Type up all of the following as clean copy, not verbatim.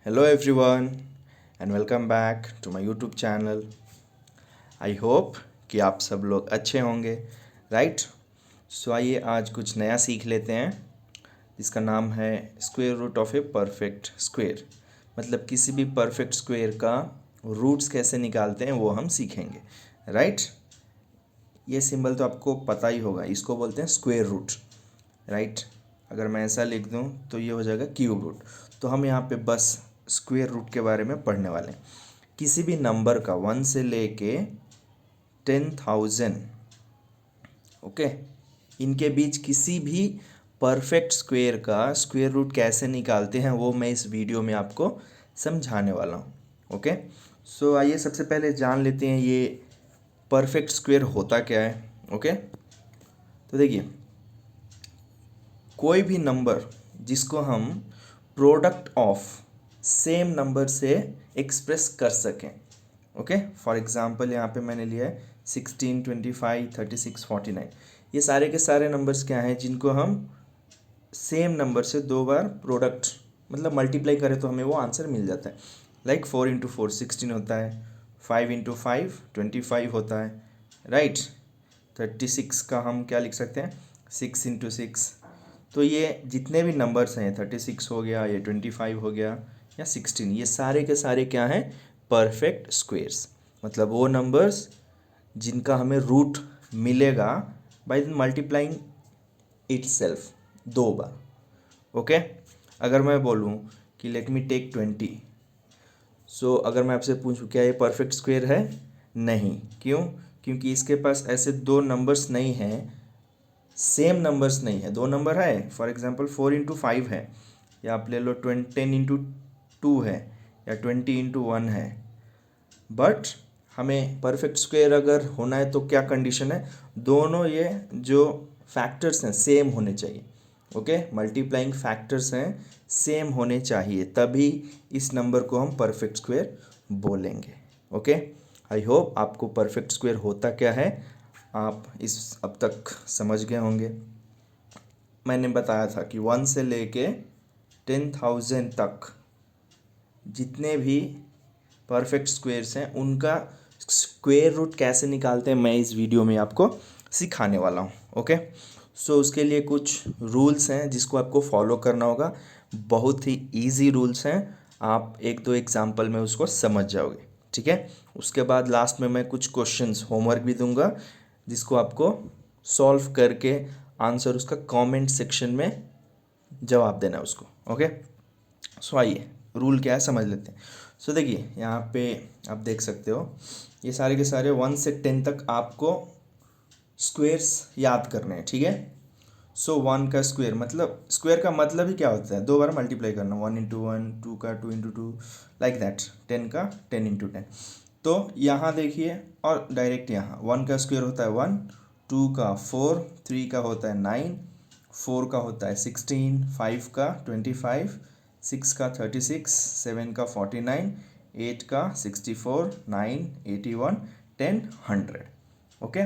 Hello everyone and welcome back to my YouTube channel. I hope कि आप सब लोग अच्छे होंगे, राइट। सो आइए आज कुछ नया सीख लेते हैं जिसका नाम है square root of a perfect square. मतलब किसी भी परफेक्ट स्क्वायर का रूट्स कैसे निकालते हैं वो हम सीखेंगे, राइट। ये सिंबल तो आपको पता ही होगा, इसको बोलते हैं स्क्वायर रूट, राइट। अगर मैं ऐसा लिख दूँ तो ये हो जाएगा क्यूब रूट। तो हम यहाँ पे बस स्क्वायर रूट के बारे में पढ़ने वाले हैं। किसी भी नंबर का 1 से लेके 10,000, ओके, इनके बीच किसी भी परफेक्ट स्क्वायर का स्क्वायर रूट कैसे निकालते हैं वो मैं इस वीडियो में आपको समझाने वाला हूँ, ओके। सो आइए सबसे पहले जान लेते हैं ये परफेक्ट स्क्वायर होता क्या है, ओके। तो देखिए, कोई भी नंबर जिसको हम प्रोडक्ट ऑफ सेम नंबर से एक्सप्रेस कर सकें, ओके। फॉर एग्जांपल यहाँ पे मैंने लिया है 16, 25, 36, 49। ये सारे के सारे नंबर्स क्या हैं जिनको हम सेम नंबर से दो बार प्रोडक्ट मतलब मल्टीप्लाई करें तो हमें वो आंसर मिल जाता है। लाइक 4 इंटू 4 16 होता है, 5 इंटू 5 25 होता है, राइट। 36 का हम क्या लिख सकते हैं, 6 इंटू 6। तो ये जितने भी नंबर्स हैं, 36 हो गया, ये 25 हो गया या 16, ये सारे के सारे क्या हैं, परफेक्ट स्क्वेयर्स। मतलब वो नंबर्स जिनका हमें रूट मिलेगा बाय मल्टीप्लाइंग इटसेल्फ दो बार, ओके। अगर मैं बोलूँ कि लेट मी टेक 20, सो अगर मैं आपसे पूछूं क्या ये परफेक्ट स्क्वायर है, नहीं। क्यों? क्योंकि इसके पास ऐसे दो नंबर्स नहीं हैं, सेम नंबर्स नहीं है। दो नंबर है, फॉर एग्जांपल 4 इंटू 5 है, या आप ले लो 10 इंटू 2 है, या 20 इंटू 1 है। बट हमें परफेक्ट स्क्वायर अगर होना है तो क्या कंडीशन है, दोनों ये जो फैक्टर्स हैं सेम होने चाहिए, ओके। मल्टीप्लाइंग फैक्टर्स हैं सेम होने चाहिए, तभी इस नंबर को हम परफेक्ट स्क्वायर बोलेंगे, ओके। आई होप आपको परफेक्ट स्क्वायर होता क्या है आप इस अब तक समझ गए होंगे। मैंने बताया था कि 1 से लेके 10,000 तक जितने भी परफेक्ट स्क्वेयर्स हैं उनका स्क्वायर रूट कैसे निकालते हैं मैं इस वीडियो में आपको सिखाने वाला हूँ, ओके। सो उसके लिए कुछ रूल्स हैं जिसको आपको फॉलो करना होगा। बहुत ही इजी रूल्स हैं, आप एक दो एग्जांपल में उसको समझ जाओगे, ठीक है। उसके बाद लास्ट में मैं कुछ क्वेश्चंस होमवर्क भी दूंगा जिसको आपको सॉल्व करके आंसर उसका कमेंट सेक्शन में जवाब देना है उसको, ओके। सो आइए रूल क्या है समझ लेते हैं। सो देखिए यहाँ पे आप देख सकते हो ये सारे के सारे 1 से 10 तक आपको स्क्वेयर्स याद करने हैं, ठीक है। सो 1 का स्क्वायर मतलब स्क्वायर का मतलब ही क्या होता है, दो बार मल्टीप्लाई करना, 1 इंटू 1, 2 का 2 इंटू 2, लाइक दैट। 10 का 10 इंटू 10। तो यहाँ देखिए, और डायरेक्ट यहाँ 1 का स्क्वायर होता है 1, 2 का 4, 3 का होता है 9, 4 का होता है 16, 5 का 25, 6 का 36, 7 का 49, 8 का 64, 9 81, 10 100, ओके।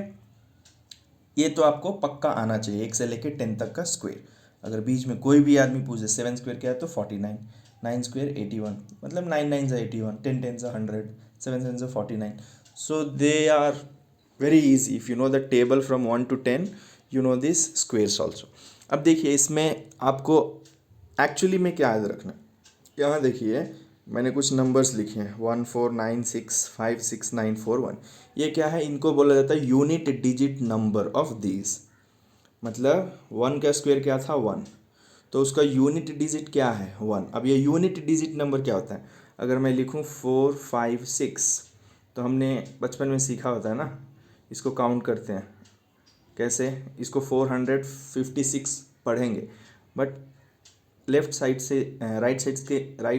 ये तो आपको पक्का आना चाहिए 1 से लेकर 10 तक का स्क्वायर। अगर बीच में कोई भी आदमी पूछे 7 स्क्वायर क्या है तो 49, 9 स्क्वायर 81, मतलब 9 9 ज़ा 81, 10 10 ज़ा 100, 7 7 ज़ा 49। So they are very easy if you know the table from 1 to 10, you know this squares also. अब देखिए इसमें आपको एक्चुअली में क्या याद रखना है, यहाँ देखिए मैंने कुछ नंबर्स लिखे हैं 149656941। ये क्या है, इनको बोला जाता है unit digit number of these. मतलब 1 का स्क्वायर क्या था 1, तो उसका यूनिट डिजिट क्या है 1। अब ये यूनिट डिजिट नंबर क्या होता है, अगर मैं लिखूँ 456, तो हमने बचपन में सीखा होता है ना, इसको काउंट करते हैं कैसे, इसको 456 पढ़ेंगे, बट लेफ्ट साइड से राइट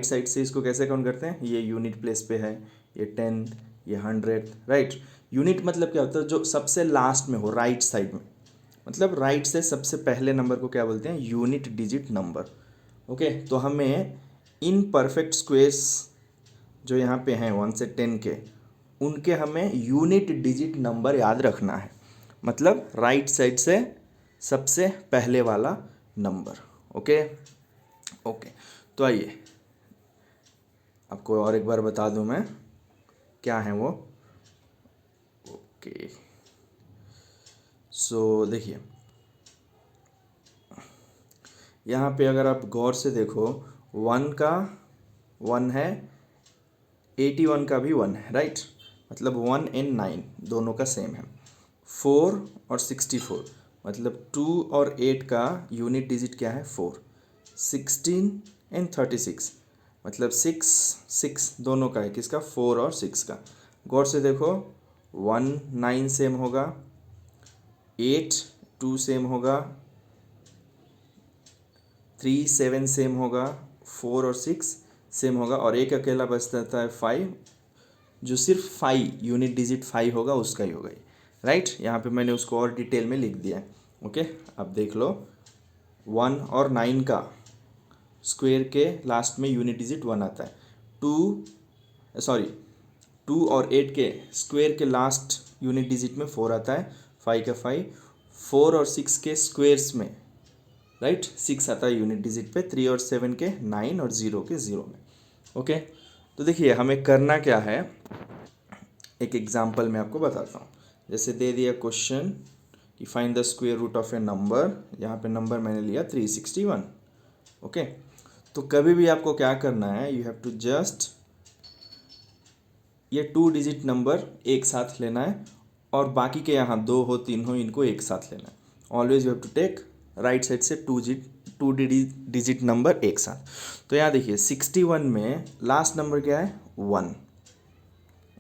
साइड से इसको कैसे काउंट करते हैं, ये यूनिट प्लेस पे है, ये 10, ये 100, राइट। यूनिट मतलब क्या होता है, जो सबसे लास्ट में हो राइट साइड में, मतलब राइट से सबसे पहले नंबर को क्या बोलते हैं, यूनिट डिजिट नंबर, ओके। तो हमें इन परफेक्ट स्क्वेयर्स जो यहाँ पे हैं 1 से 10 के, उनके हमें यूनिट डिजिट नंबर याद रखना है, मतलब राइट साइड से सबसे पहले वाला नंबर, ओके। ओके, तो आइए आपको और एक बार बता दूं मैं क्या है वो। ओके, सो देखिए यहाँ पे अगर आप गौर से देखो, 1 का 1 है, 81 का भी 1 है, राइट। मतलब 1 एंड 9 दोनों का सेम है। 4 और 64 मतलब 2 और 8 का यूनिट डिजिट क्या है, 4। 16 एंड 36 मतलब 6 दोनों का है, किसका, 4 और 6 का। गौर से देखो, 1 9 सेम होगा, 8 2 सेम होगा, 3 7 सेम होगा, 4 और 6 सेम होगा, और एक अकेला बच जाता है 5, जो सिर्फ 5 यूनिट डिजिट 5 होगा उसका ही होगा, राइट। यहाँ पे मैंने उसको और डिटेल में लिख दिया है। ओके, अब देख लो, 1 और 9 का स्क्वायर के लास्ट में यूनिट डिजिट 1 आता है। 2 और 8 के स्क्वायर के लास्ट यूनिट डिजिट में 4 आता है, 5 का 5। 4 और 6 के स्क्वायर्स में, राइट, 6 आता है यूनिट डिजिट पे। 3 और 7 के 9 और 0 के 0 में। ओके, तो देखिए हमें करना क्या है, एक एग्जांपल मैं आपको बताता हूँ। जैसे दे दिया क्वेश्चन कि find the square root of a number, यहाँ पे नंबर मैंने लिया 361। ओके, तो कभी भी आपको क्या करना है, यू हैव टू जस्ट ये 2 डिजिट नंबर एक साथ लेना है, और बाकी के यहाँ 2 हो 3 हो इनको एक साथ लेना है। Always you have to take right side से 2 डिजिट नंबर एक साथ। तो यहाँ देखिए 61 में लास्ट नंबर क्या है, 1।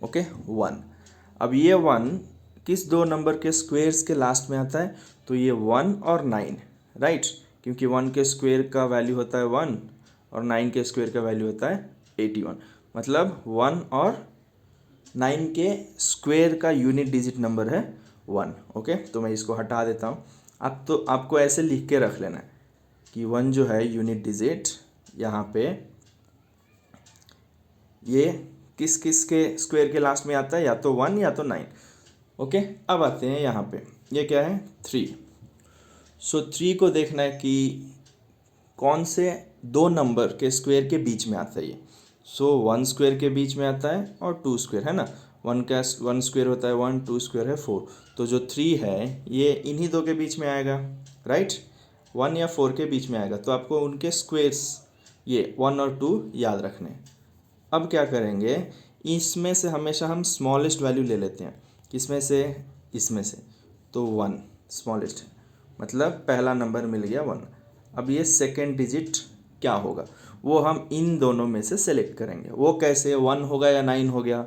ओके, 1। अब ये 1 किस दो नंबर के स्क्वेयर्स के लास्ट में आता है, तो ये 1 और 9, राइट, क्योंकि 1 के स्क्वेयर का वैल्यू होता है 1 और 9 के स्क्वेयर का वैल्यू होता है 81। मतलब 1 और 9 के स्क्वेयर का यूनिट डिजिट नंबर है 1। ओके, तो मैं इसको हटा देता हूँ। अब तो आपको ऐसे लिख के रख लेना है कि 1 जो है यूनिट डिजिट, यहाँ पे ये किस किस के स्क्वायर के लास्ट में आता है, या तो 1 या तो 9। ओके, अब आते हैं यहाँ पे, ये क्या है, 3। सो 3 को देखना है कि कौन से दो नंबर के स्क्वायर के बीच में आता है ये। सो 1 स्क्वायर के बीच में आता है और 2 स्क्वायर, है ना। 1 स्क्वायर होता है 1, 2 स्क्वायर है 4। तो जो 3 है ये इन्हीं दो के बीच में आएगा, राइट, 1 या 4 के बीच में आएगा। तो आपको उनके स्क्वायर्स ये 1 और 2 याद रखने हैं। अब क्या करेंगे, इसमें से हमेशा हम स्मॉलेस्ट वैल्यू ले लेते हैं। किसमें से, इसमें से। तो 1 स्मॉलेस्ट है, मतलब पहला नंबर मिल गया 1। अब ये सेकेंड डिजिट क्या होगा, वो हम इन दोनों में से सेलेक्ट करेंगे। वो कैसे, 1 होगा या 9 हो गया,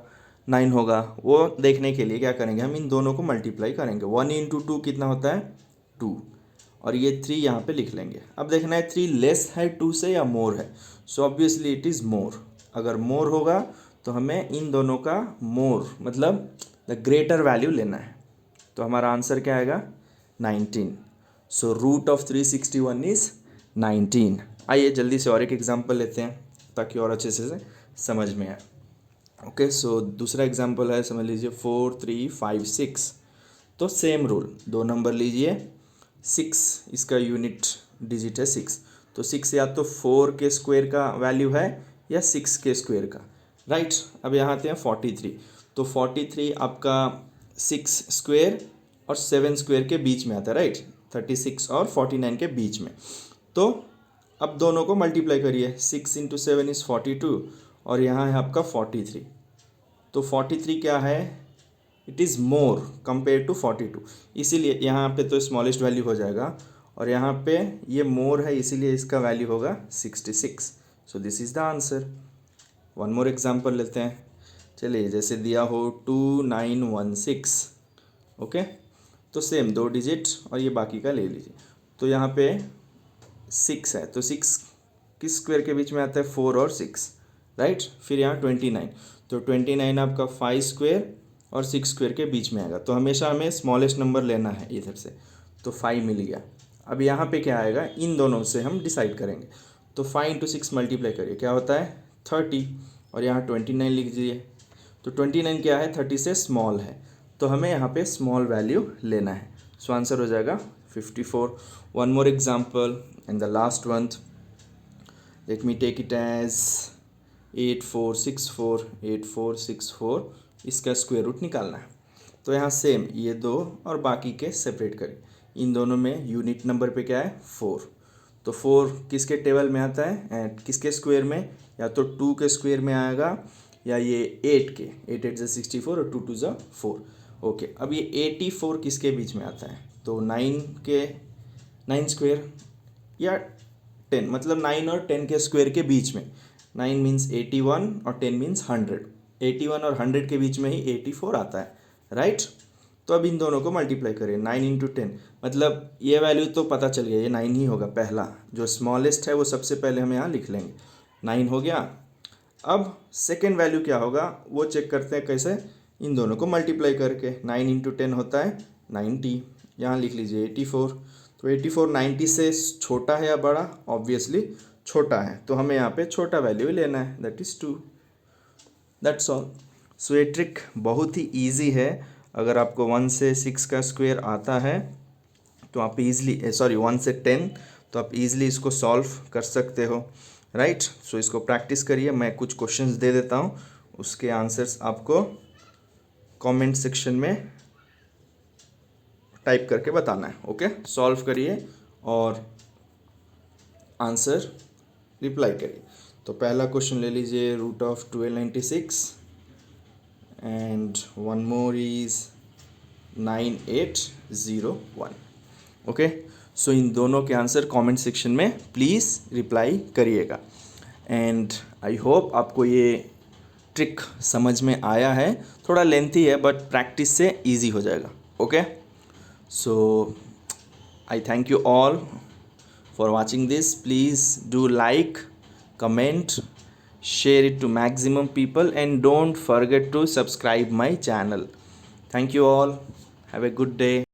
9 होगा, वो देखने के लिए क्या करेंगे, हम इन दोनों को मल्टीप्लाई करेंगे। 1 इंटू 2 कितना होता है, 2, और ये 3 यहाँ पे लिख लेंगे। अब देखना है 3 लेस है 2 से या मोर है। सो ऑब्वियसली इट इज़ मोर। अगर मोर होगा तो हमें इन दोनों का मोर मतलब द ग्रेटर वैल्यू लेना है। तो हमारा आंसर क्या आएगा, 19। So root of 361 is 19। आइए जल्दी से और एक एग्जांपल लेते हैं ताकि और अच्छे से समझ में आए। ओके, सो दूसरा एग्जांपल है, समझ लीजिए 4 3 5 6। तो सेम रूल, दो नंबर लीजिए, 6 इसका यूनिट डिजिट है 6। तो 6 या तो 4 के स्क्वायर का वैल्यू है या 6 के स्क्वायर का, राइट। अब यहाँ आते हैं 43। तो 43 आपका 6 स्क्वायर और 7 स्क्वायर के बीच में आता है, राइट, 36 और 49 के बीच में। तो अब दोनों को मल्टीप्लाई करिए, 6 इंटू 7 इज़ 42, और यहाँ है आपका 43। तो 43 क्या है, it is more compare to 42, इसीलिए यहाँ पे तो स्मॉलेस्ट वैल्यू हो जाएगा, और यहाँ पे ये मोर है इसीलिए इसका वैल्यू होगा 66। So this is the answer. One more example लेते हैं। चलिए, जैसे दिया हो 2916। ओके, तो सेम 2 डिजिट और ये बाकी का ले लीजिए। तो यहाँ पे 6 है, तो 6 किस स्क्वायर के बीच में आता है, 4 और 6, राइट। फिर यहाँ 29, तो 29 आपका 5 स्क्वायर और 6 स्क्वायर के बीच में आएगा। तो हमेशा हमें स्मॉलेस्ट नंबर लेना है इधर से। तो 5 मिल गया। अब यहाँ पे क्या आएगा, इन दोनों से हम डिसाइड करेंगे। तो 5 इंटू 6 मल्टीप्लाई करिए, क्या होता है 30, और यहाँ 29 लिख दीजिए। तो 29 क्या है, 30 से स्मॉल है, तो हमें यहाँ पे स्मॉल वैल्यू लेना है। सो आंसर हो जाएगा 54। One more example and the last one, let me take it as 8464 इसका स्क्वायर रूट निकालना है। तो यहाँ सेम ये दो और बाकी के सेपरेट करें। इन दोनों में यूनिट नंबर पे क्या है 4। तो 4 किसके टेबल में आता है किसके स्क्वायर में, या तो 2 के स्क्वायर में आएगा या ये 8 के। 8 8 = 64 और 2 2 = 4। ओके, अब ये 84 किसके बीच में आता है, तो 9 स्क्वायर या 10, मतलब 9 और 10 के स्क्वायर के बीच में। 9 मीन्स 81 और 10 मीन्स 100। 81 और 100 के बीच में ही 84 आता है, राइट। तो अब इन दोनों को मल्टीप्लाई करें। 9 × 10 मतलब ये वैल्यू तो पता चल गया, ये 9 ही होगा। पहला जो स्मॉलेस्ट है वो सबसे पहले हम यहाँ लिख लेंगे, 9 हो गया। अब सेकेंड वैल्यू क्या होगा वो चेक करते हैं कैसे, इन दोनों को मल्टीप्लाई करके। 9 × 10 होता है 90, यहाँ लिख लीजिए 84। तो 84 90 से छोटा है या बड़ा, ऑब्वियसली छोटा है, तो हमें यहाँ पे छोटा वैल्यू लेना है, that is 2। That's all. So ये ट्रिक बहुत ही ईजी है। अगर आपको 1 से 6 का स्क्वायर आता है तो आप ईज़िली 1 से 10 तो आप ईज़िली इसको सॉल्व कर सकते हो, राइट। सो इसको प्रैक्टिस करिए। मैं कुछ क्वेश्चंस दे देता हूँ, उसके आंसर्स आपको कमेंट सेक्शन में टाइप करके बताना है। ओके, सॉल्व करिए और आंसर रिप्लाई करिए। तो पहला क्वेश्चन ले लीजिए, √1296 and one more is 9801। Okay, so इन दोनों के आंसर कमेंट सेक्शन में प्लीज़ रिप्लाई करिएगा। एंड आई होप आपको ये ट्रिक समझ में आया है। थोड़ा लेंथी है बट प्रैक्टिस से इजी हो जाएगा। Okay, so I thank you all for watching this. Please do like, comment, share it to maximum people, and don't forget to subscribe my channel. Thank you all. Have a good day.